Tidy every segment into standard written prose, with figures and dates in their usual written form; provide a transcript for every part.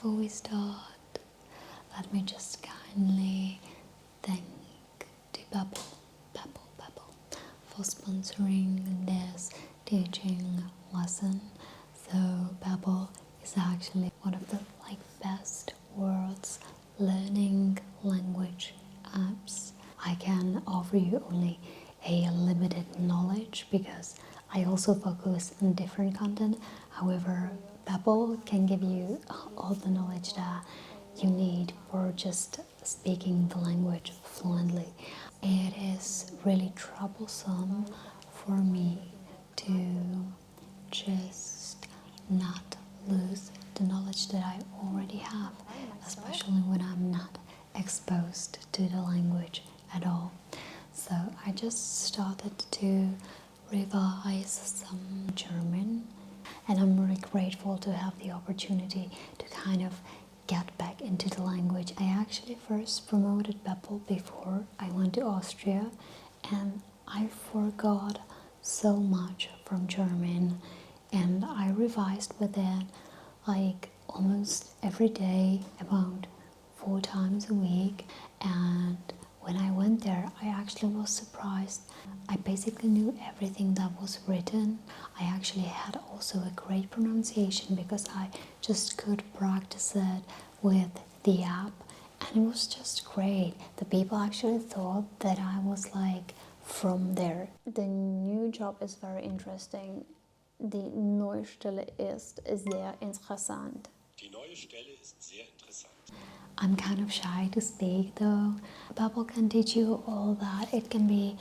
before we start, let me just kindly thank to Bubble for sponsoring this teaching lesson. So Bubble is actually one of the best world's learning language apps. I can offer you only a limited knowledge because I also focus on different content. However, Bubble can give you all the knowledge that you need for just speaking the language fluently. It is really troublesome for me to just not lose the knowledge that I already have, especially when I'm not exposed to the language at all. So I just started to revise some German, and I'm really grateful to have the opportunity to kind of get back into the language. I actually first promoted Bepel before I went to Austria, and I forgot so much from German, and I revised with it almost every day, about 4 times a week. And when I went there, I actually was surprised. I basically knew everything that was written. I actually had also a great pronunciation because I just could practice it with the app, and it was just great. The people actually thought that I was from there. The new job is very interesting. Die neue Stelle ist sehr interessant. Die neue Stelle ist sehr interessant. I'm kind of shy to speak though. Babbel can teach you all that. It can be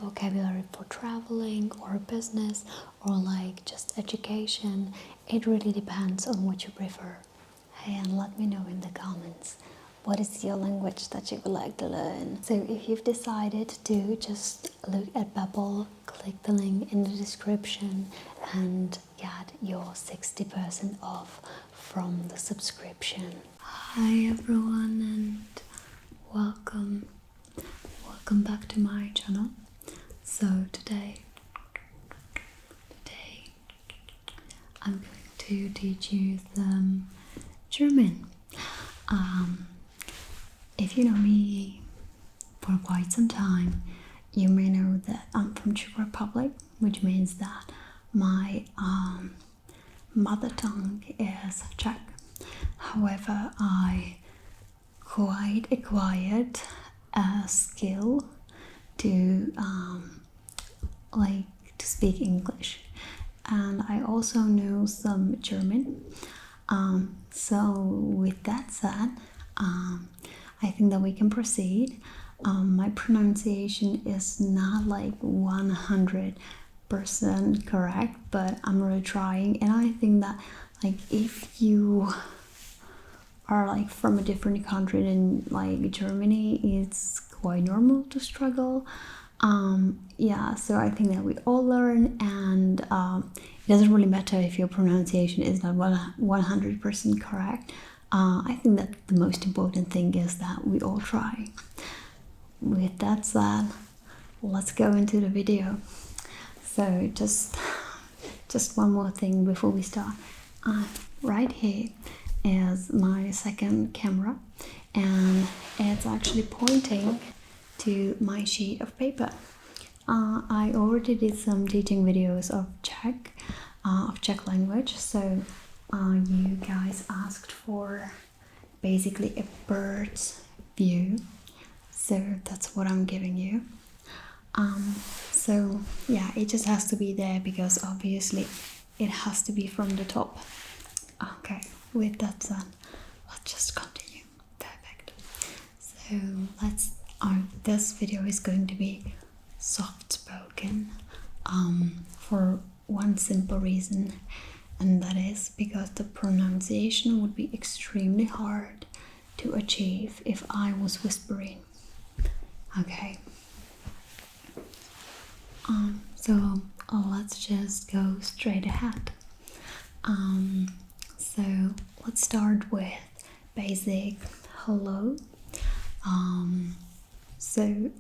vocabulary for traveling or business or just education. It really depends on what you prefer. Hey, and let me know in the comments, what is your language that you would like to learn? So if you've decided to, just look at Babbel, click the link in the description and get your 60% off from the subscription. Hi everyone, and welcome back to my channel. So today I'm going to teach you some German. If you know me for quite some time, you may know that I'm from Czech Republic, which means that my mother tongue is Czech. However, I quite acquired a skill to speak English, and I also know some German. So with that said, I think that we can proceed. My pronunciation is not 100% correct, but I'm really trying, and I think that if you are from a different country than Germany, it's quite normal to struggle. Yeah, so I think that we all learn, and it doesn't really matter if your pronunciation is not 100% correct. I think that the most important thing is that we all try. With that said, let's go into the video. So just one more thing before we start. Right here is my second camera, and it's actually pointing to my sheet of paper. I already did some teaching videos of Czech language, so you guys asked for basically a bird's view, so that's what I'm giving you. So yeah, it just has to be there because obviously it has to be from the top. Okay, with that said, let's just continue. Perfect. So this video is going to be soft spoken, for one simple reason, and that is because the pronunciation would be extremely hard to achieve if I was whispering. Okay. So let's just go straight ahead. So let's start with basic hello. So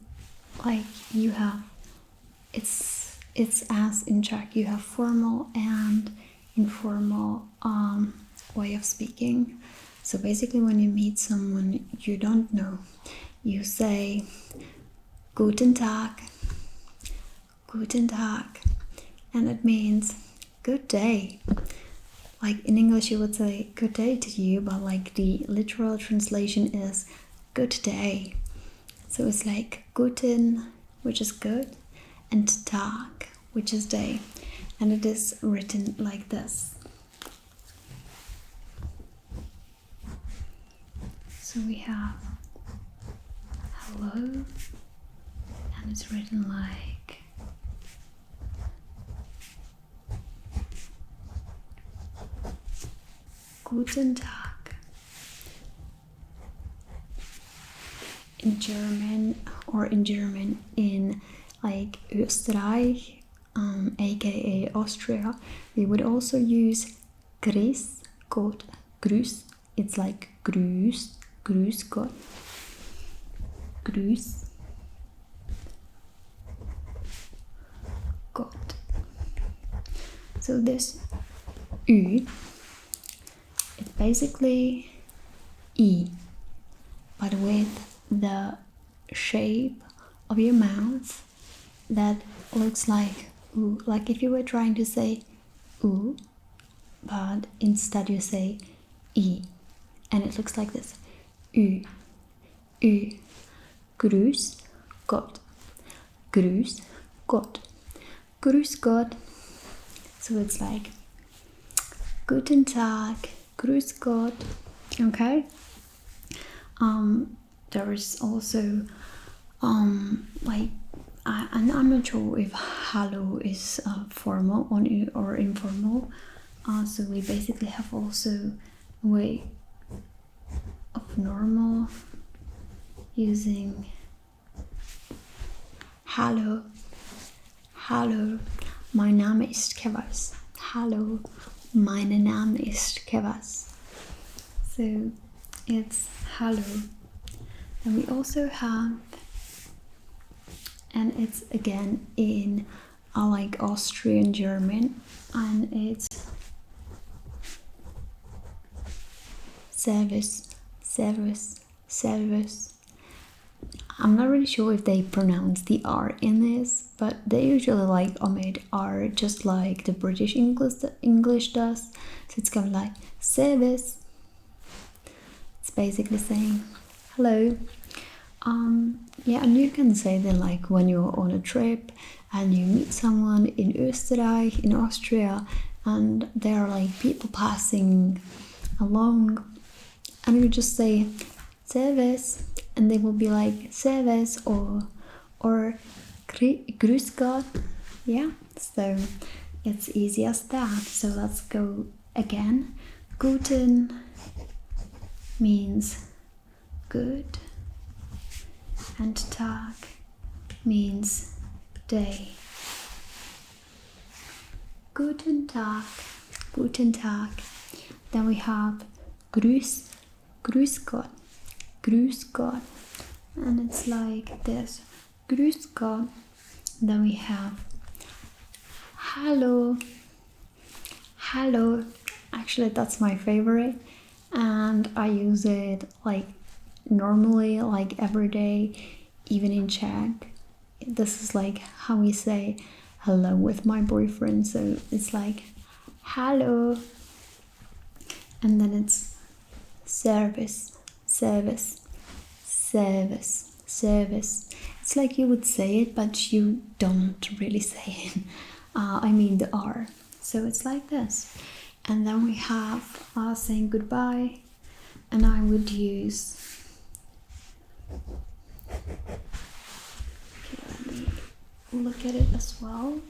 you have, it's as in Czech, you have formal and informal way of speaking. So basically when you meet someone you don't know, you say Guten Tag, Guten Tag, and it means good day. Like in English you would say good day to you, but like the literal translation is good day. So it's like Guten, which is good, and Tag, which is day. And it is written like this. So we have hello, and it's written like Guten Tag. In German, in like Österreich, aka Austria, we would also use Grüß Gott, Grüß. It's like Grüß, Grüß Gott, Grüß Gott. So this Ü, it's basically E, but with the shape of your mouth that looks like ooh, like if you were trying to say ooh, but instead you say E, and it looks like this. Ü, Ü, Grüß Gott, Grüß Gott, Grüß Gott. So it's like Guten Tag, Grüß Gott. Okay. There is also like and I'm not sure if hello is formal or informal. So we basically have also a way of normal using hallo, hallo, mein Name ist Kewas. Hallo, mein Name ist Kewas. So it's hello. And we also have, and it's again in like Austrian German, and it's Servus, Servus, Servus. I'm not really sure if they pronounce the R in this, but they usually like omit R, just like the British English does. So it's kind of like Servus. It's basically saying hello. Yeah, and you can say that like when you're on a trip and you meet someone in Österreich, in Austria, and there are like people passing along, and you just say Servus, and they will be like Servus or Grüß Gott. Yeah, so it's easy as that. So let's go again. Guten means good, and Tag means day. Guten Tag, Guten Tag. Then we have Grüß, Grüß Gott, Grüß Gott, and it's like this. Grüß Gott. Then we have Hallo, Hallo. Actually, that's my favorite, and I use it like normally, like every day, even in Czech. This is like how we say hello with my boyfriend, so it's like hello, and then it's service, service, service, service. It's like you would say it, but you don't really say it. I mean the R. So it's like this. And then we have saying goodbye, and I would use, okay, let me look at it as well.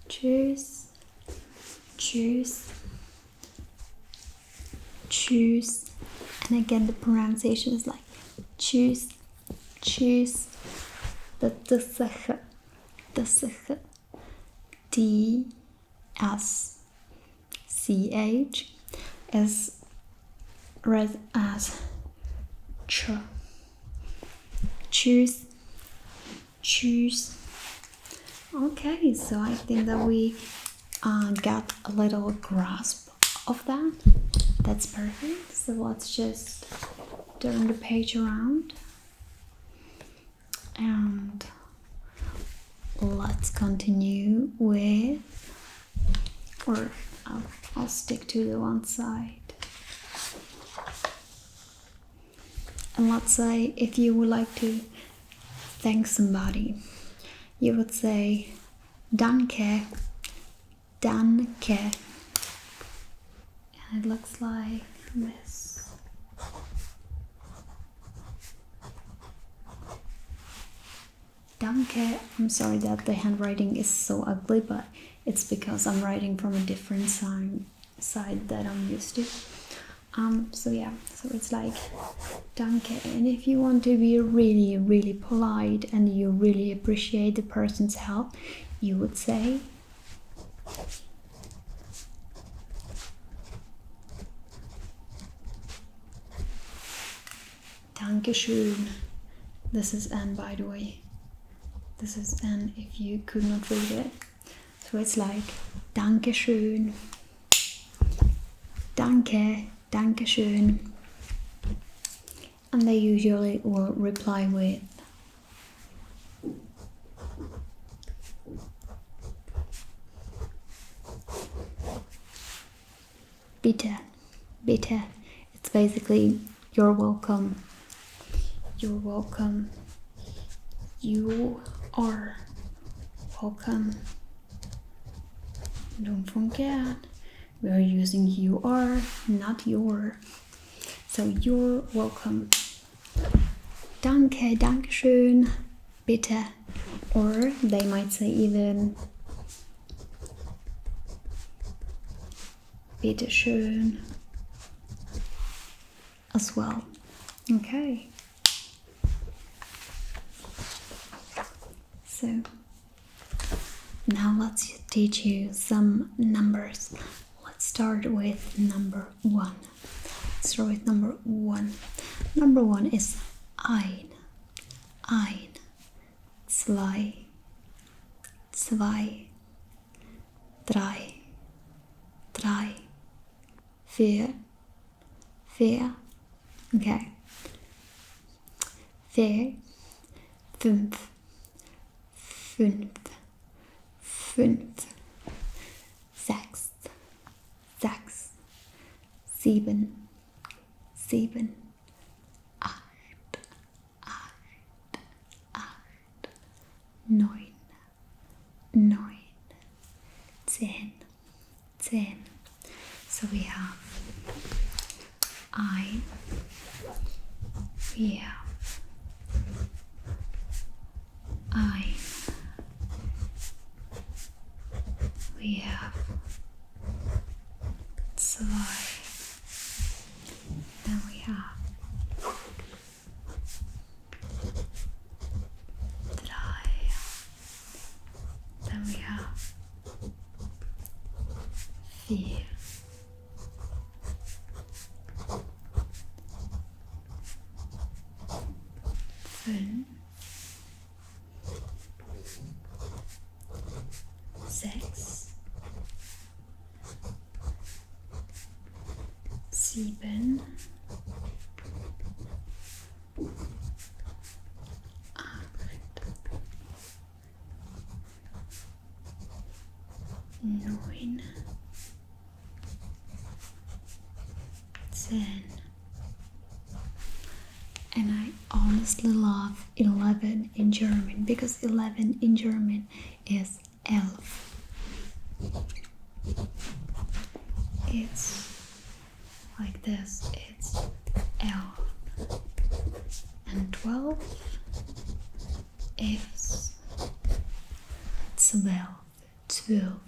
Tschüss, tschüss, tschüss, and again the pronunciation is like tschüss, tschüss. The TSCH is read as ch. Choose, choose. Okay, so I think that we got a little grasp of that. That's perfect. So let's just turn the page around and let's continue with, or I'll stick to the one side. And let's say if you would like to thank somebody, you would say danke, danke. And it looks like this. Danke. I'm sorry that the handwriting is so ugly, but it's because I'm writing from a different side that I'm used to. So yeah, so it's like danke. And if you want to be really, really polite and you really appreciate the person's help, you would say Dankeschön. This is N, by the way. This is N if you could not read it. So it's like Dankeschön. Danke, Dankeschön. And they usually will reply with bitte, bitte. It's basically you're welcome. You're welcome. You are welcome. Don't forget, we are using you are, not your. So you're welcome. Danke, Dankeschön, bitte. Or they might say even bitte schön as well. Okay. So now let's teach you some numbers. Let's start with number 1. Let's start with number 1. Number 1 is ein, ein, zwei, zwei, drei, drei, vier, vier. Okay. Vier, fünf, fünf, fünf, sechs, sechs, sieben, sieben, acht, acht, acht, neun, neun, 10, 10. So we have ein, we have ein, we have zwei, then we have drei, then we have vier, fünf, sechs, sieben, acht, neun, 10. And I honestly love 11 in German because 11 in German is 11. It's like this. It's 11. And 12 is 12. 12.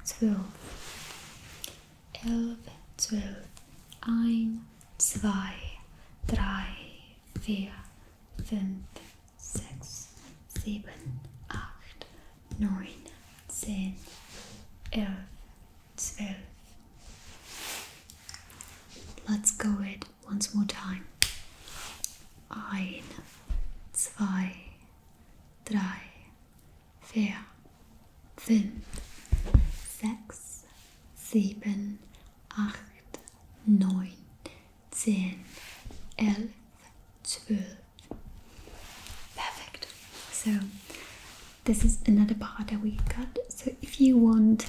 12. 11, 12. 1, 2, 3, 4, 5, 6, 7, 8, 9, 10, 11, 12. Let's go it once more time. 1, 2, 3, 4, 5, 6, 12. Perfect. So this is another part that we got. So if you want,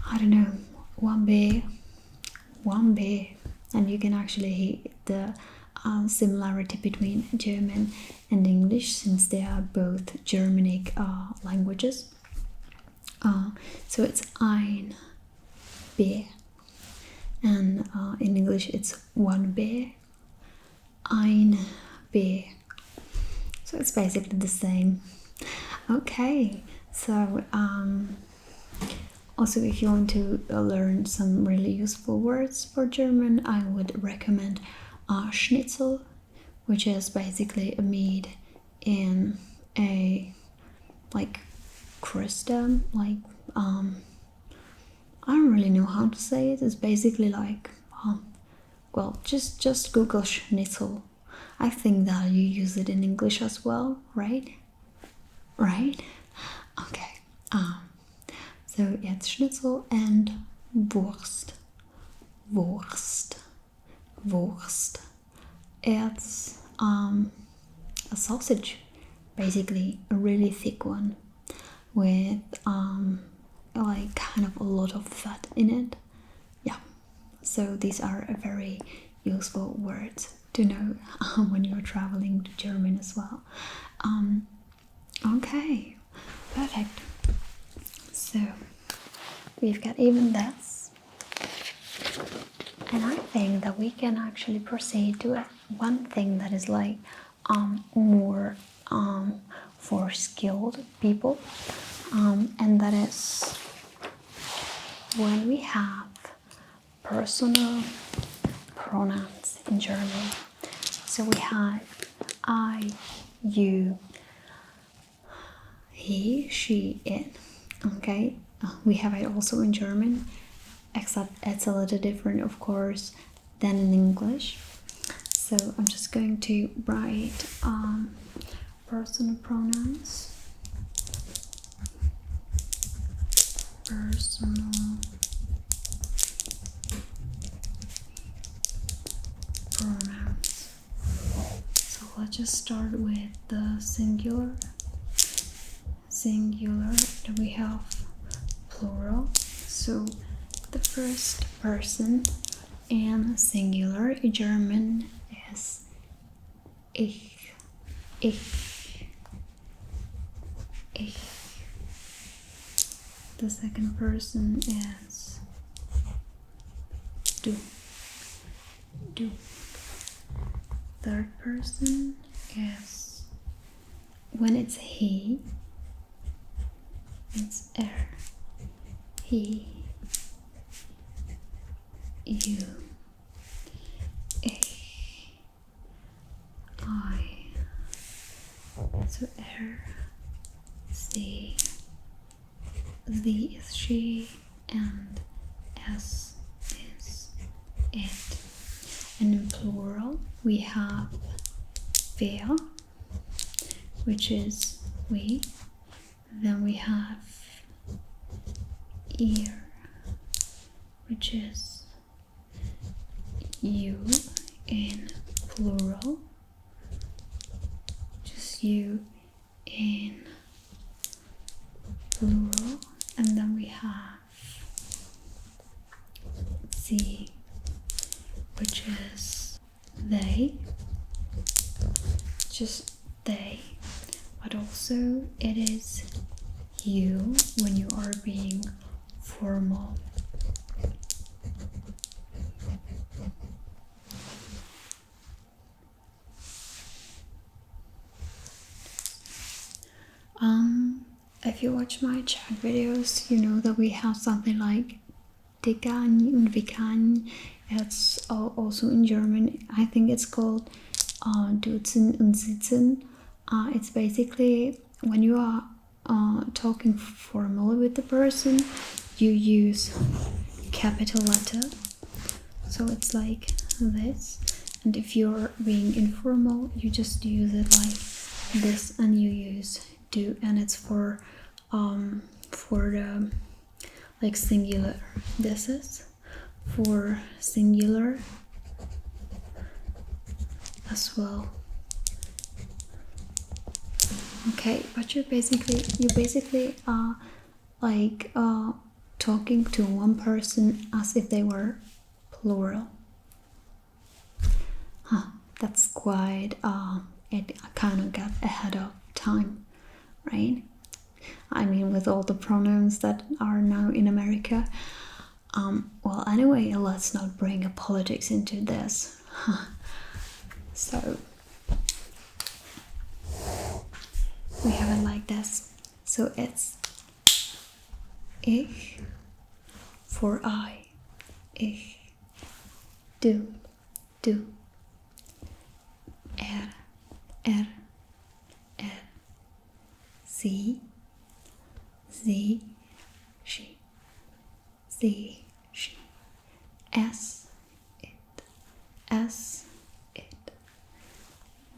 I don't know, 1b, and you can actually hear the similarity between German and English, since they are both Germanic languages. So it's ein b, and in English it's 1b, ein b. So it's basically the same. Okay, so also if you want to learn some really useful words for German, I would recommend Schnitzel, which is basically a meat in a like crust, like I don't really know how to say it. It's basically like well, just Google Schnitzel. I think that you use it in English as well, right? Right? Okay. So yeah, it's Schnitzel and Wurst. It's a sausage, basically a really thick one with like kind of a lot of fat in it. Yeah. So these are a very useful words to know when you're traveling to Germany as well. Okay, perfect. So we've got even this, and I think that we can actually proceed to one thing that is like more for skilled people, and that is when we have personal pronouns in German. So we have I, you, he, she, it. Okay, we have it also in German, except it's a little different, of course, than in English. So I'm just going to write personal pronouns. Personal pronouns. So let's just start with the singular. Then we have plural. So the first person and singular in German is ich. The second person is du. Third person is, when it's he, it's er. He, you, ich, I. So er, sie is she, and s is it. And in plural we have wer, which is we. Then we have ihr, which is you in plural, just you in plural. And then we have sie, which is they, just they, but also it is you when you are being formal. If you watch my chat videos, you know that we have something like die kann und wie kann. It's also in German. I think it's called duzen und sitzen. It's basically when you are talking formally with the person, you use capital letter. So it's like this. And if you're being informal, you just use it like this, and you use do, and it's for the like singular. This is for singular, as well. Okay, but you basically are like talking to one person as if they were plural. That's quite it kind of got ahead of time, right? I mean, with all the pronouns that are now in America. Well, anyway, let's not bring politics into this. So we have it like this. So it's ich for I. Ich, du, er, sie, she, she, es, it,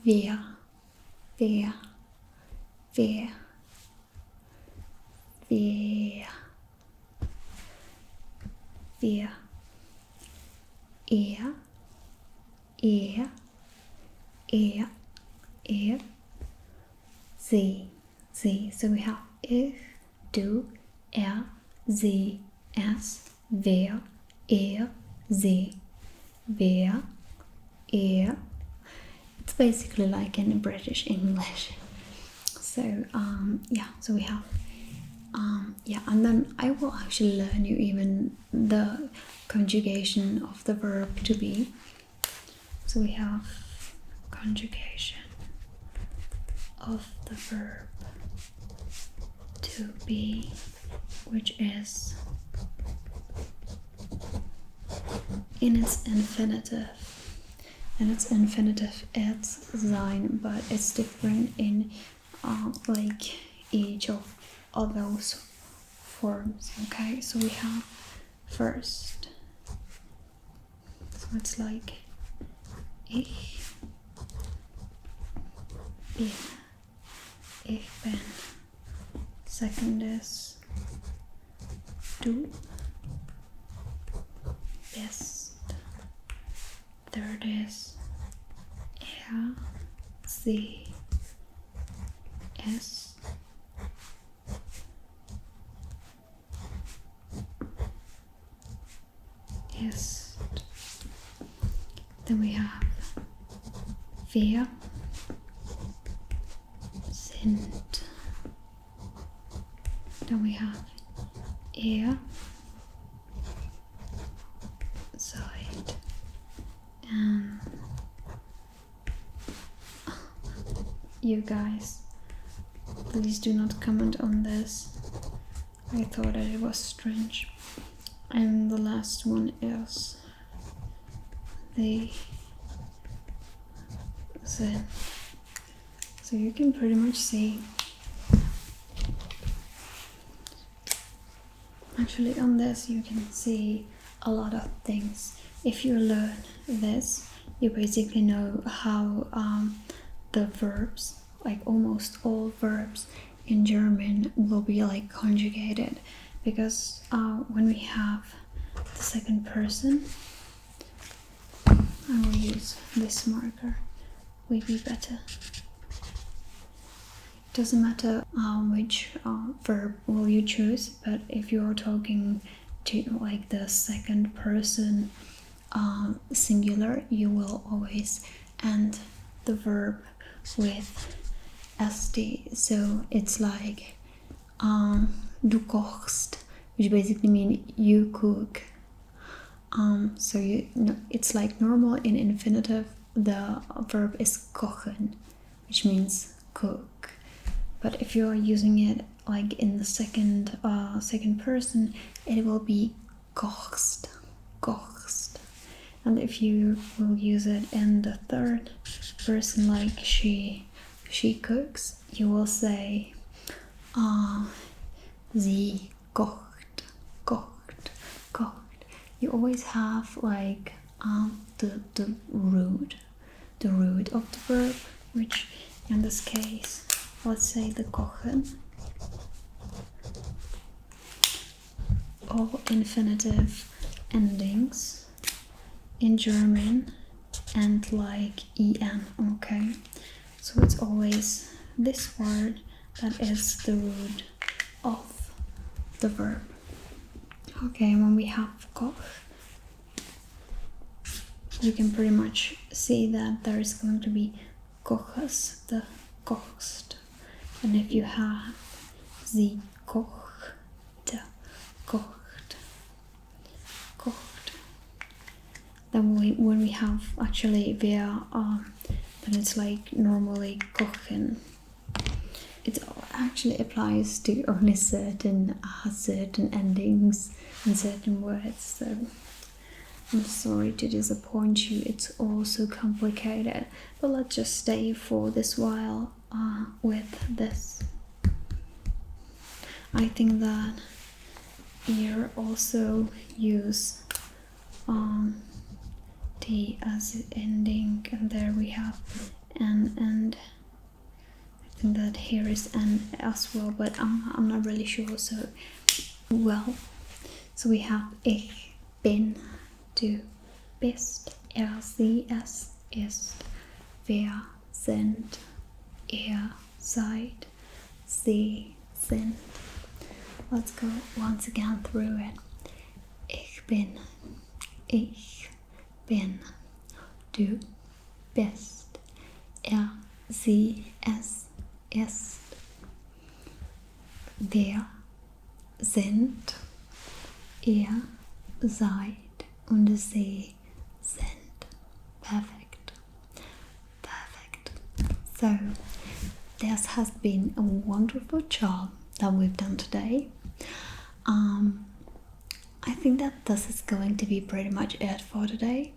wir, wer, er, sie. So we have ich, du, er, sie, es, wer, er, sie, wer, er. It's basically like in British English. So yeah, so we have yeah, and then I will actually learn you even the conjugation of the verb to be. So we have conjugation of the verb to be, which is in its infinitive. And its infinitive it's sein, but it's different in like each of all those forms. Okay, so we have first, so it's like ich bin. Second is du bist. Third is er, sie, es. Ist. Then we have wir sind. Then we have seid. And you guys, please do not comment on this. I thought that it was strange. And the last one is they sind. So you can pretty much see. Actually, on this you can see a lot of things. If you learn this, you basically know how the verbs, like almost all verbs in German, will be like conjugated. Because when we have the second person, I will use this marker, will be better. Doesn't matter which verb will you choose, but if you're talking to like the second person singular, you will always end the verb with st. So it's like du kochst, which basically means you cook. So you know, it's like normal in infinitive, the verb is kochen, which means cook. But if you are using it like in the second person, it will be kochst. And if you will use it in the third person, like she cooks, you will say sie kocht. You always have like the root of the verb, which in this case, let's say the kochen. All infinitive endings in German end like en, okay? So it's always this word that is the root of the verb. Okay, when we have koch, you can pretty much see that there is going to be koches, the kochst. And if you have sie kochte, kocht, kocht, then when we have actually wer, then it's like normally kochen. It actually applies to only certain endings and certain words. So I'm sorry to disappoint you. It's all so complicated. But let's just stay for this while with this. I think that here also use T as ending, and there we have N, and I think that here is N as well, but I'm not really sure. So well, so we have ich bin, du bist, sie, es ist, wir sind, seid, sie sind. Let's go once again through it. Ich bin, du bist, sie, es ist, wir sind, ihr seid und sie sind. Perfect. Perfect. So this has been a wonderful job that we've done today. I think that this is going to be pretty much it for today.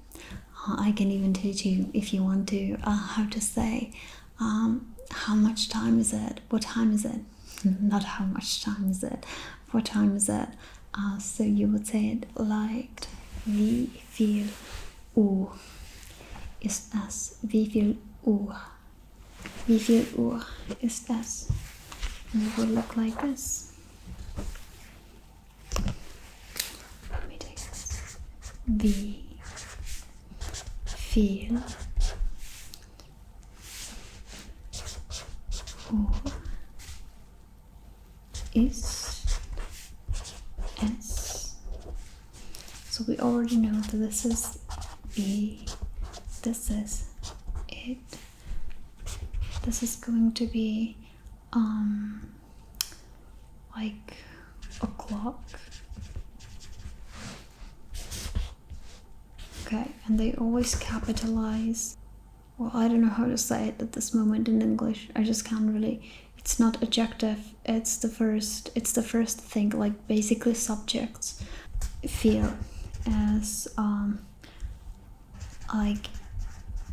I can even teach you, if you want to, how to say how much time is it, what time is it, not how much time is it, what time is it. So you would say it like wie viel Uhr ist es, wie viel Uhr ist es, and it would look like this. Let me take this. Wie viel Uhr ist es? So we already know that this is B, this is it, this is going to be like o'clock. Okay, and they always capitalize. Well, I don't know how to say it at this moment in English. I just can't really. It's not adjective. It's the first thing, like basically subjects. Feel as like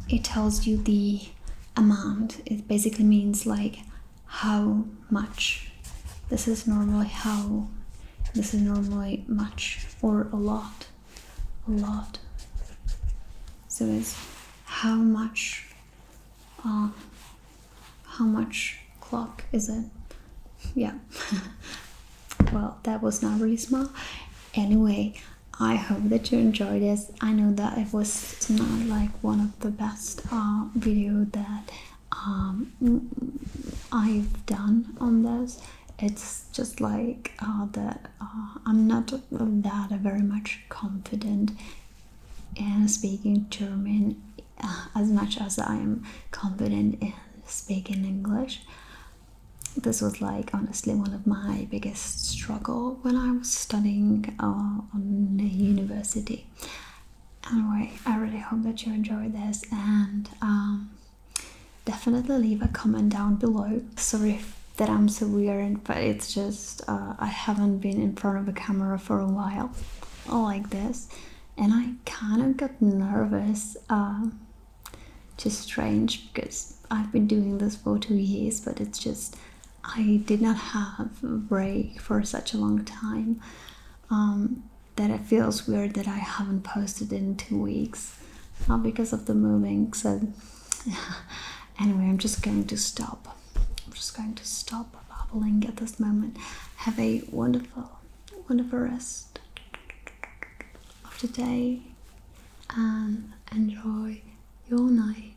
it tells you the amount. It basically means like how much. This is normally how. This is normally much or a lot. A lot. So it's how much clock is it? Yeah. Well, that was not really smart. Anyway, I hope that you enjoyed this. I know that it was not like one of the best video that I've done on this. It's just like that I'm not that very much confident in speaking German as much as I am confident in speaking English. This was like honestly one of my biggest struggle when I was studying on the university. Anyway, I really hope that you enjoyed this, and definitely leave a comment down below. Sorry that I'm so weird, but it's just I haven't been in front of a camera for a while like this, and I kind of got nervous. Just strange, because I've been doing this for 2 years, but it's just I did not have a break for such a long time that it feels weird that I haven't posted in 2 weeks because of the moving. So anyway, I'm just going to stop. Babbling at this moment. Have a wonderful rest of the day and enjoy Your night.